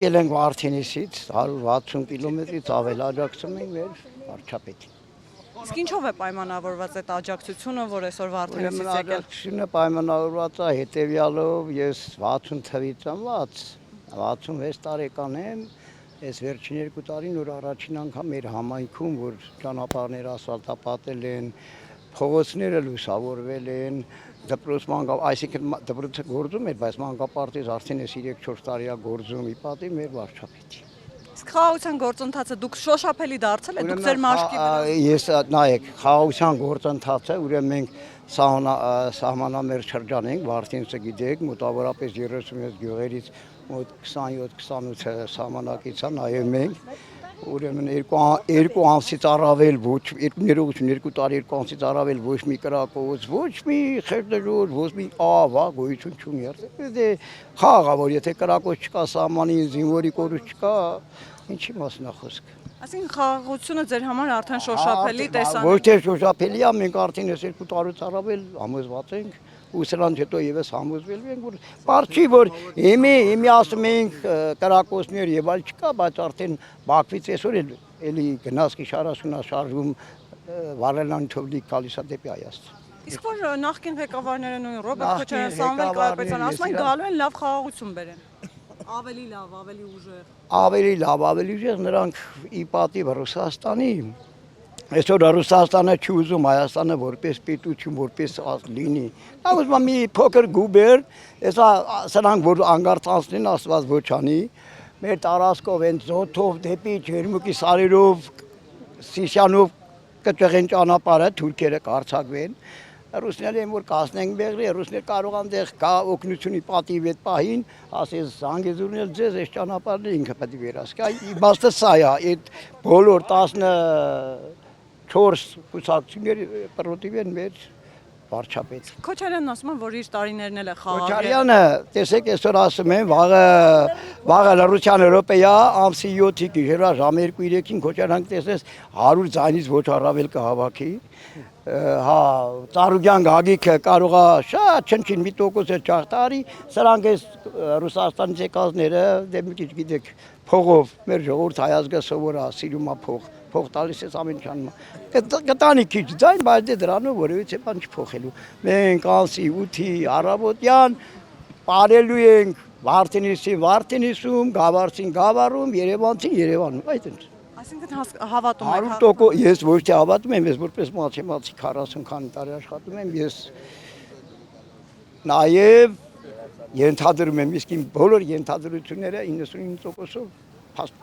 Եկել ենք Վարդենիսից 160 կիլոմետրից ավել աջակցում ենք մեր վարչապետին։ Իսկ ինչով է պայմանավորված այդ աջակցությունը, որ այսօր Վարդենիսից եկել։ Աջակցությունը պայմանավորված է հետևյալով, ես 60 թվականից ծնված, 66 տարեկան եմ, այս վերջին 2 տարին որ առաջին անգամ մեր համայնքում, որ ճանապարհները ասֆալտապատել են, փողոցները լուսավորվել են, այսինքն դպրոցը գործում էր, բայց մանկապարտեզ արդեն 3-4 տարի է գործում, ի պատիվ մեր վարչապետի։ Իսկ խաղաղության գործընթացը դուք շոշափելի դարձել եք, դուք ձեր մաշկի վրա։ Ես նայեք, խաղաղության գործընթացը, ուրեմն մենք սահմանամերձ շրջան ենք, Վարդենիսը գիտեք, մոտավորապես 36 գյուղերից մոտ 27-28 սահմանակից է, նաև մենք ուրեմն երկու ամսից առավել ոչ ներողություն 2 տարի 2 ամսից առավել ոչ մի կրակոց, ոչ մի խեղդեժոր, ոչ մի ավա գոյություն չունի։ Դե խաղաղ, որ եթե կրակոց չկա, սահմանին զինվորի կորուս չկա, ինչի մասն է խոսքը։ Այսինքն խաղաղությունը ձեր համար արդեն շոշափելի տեսանելի։ Ոչ թե շոշափելի է, մենք արդեն 2 տարուց առավել համոզված ենք ու սրանց հետո եւս համոզվել ենք, որ բարձ չի, որ հիմի ասում ենք կրակոցներ եւ այլ չկա, բայց արդեն Բաքվից այսօր էլի գնացքի 40-ա շարժում Վարելանիթովլիկ գալիս է դեպի Հայաստան։ Իսկ որ նախկին ղեկավարները նույն Ռոբերտ Քոչարյան, Սամվել Կարապետյան ասում են գալու են լավ խաղաղություն բերեն։ Ավելի լավ, ավելի ուժեղ։ Ավելի լավ, ավելի ուժեղ նրանք ի պատիվ Ռուսաստանի այսօր Ռուսաստանը չի ուզում Հայաստանը որպես պետություն, որպես լինի։ Դա ուզում է մի փոքր գուբեր, հեսա սրանք որ անգարցանցնեն Աստված ոչ անի, մեր տարածքով են զոթով դեպի Ջերմուկի սարերով, Սիսյանով կճղեն ճանապարհը, թուրքերը կարձակվեն։ Ռուսները որ կասնենք բեղրի, ռուսներ կարող են դեղ կա օգնությունի պատիվ այդ պահին, ասես Զանգեզուրն էլ ձեզ այս ճանապարհը ինքը պետք է վերահսկի։ Իմաստը սա է, այդ բոլոր 4 կուսակցությունների պրոտիվ են մեր վարչապետ։ Քոչարյանն ասում են, որ իր տարիներն էլ է խաղաղ։ Քոչարյանը, տեսեք, այսօր ասում են, վաղը լռության Եվրոպեա ամսի 7-ի գիշերվա ժամը 2-3-ին Քոչարյանն տեսես 100 ձայնից ոչ առավել կհավաքի։ Հա, Ծառուկյան Գագիկը կարող է շատ չնչին մի տոկոս չախտարի, սրանք այս Ռուսաստանից եկածները, դե մի քիչ գիտեք, փողով մեր ժողովուրդ հայազգը սովոր է, սիրում է փող տալիս է ամեն ինչանում։ Կտանի քիչ ձայն, բայց դե դրանով որևիցե բան չփոխելու։ Մենք ամսի 8-ի առավոտյան ապրելու ենք Վարդենիսում, Գավառցին Գավառում, Երևանցին Երևանում, այդ ինչ։ Այսինքն հավատում եք։ 100% ես ոչ թե հավատում եմ, ես որպես մաթեմատիկ 40 քանի տարի աշխատում եմ, ես նաև ենթադրում եմ, իսկ իմ բոլոր ենթադրությունները 99%-ով փաստ։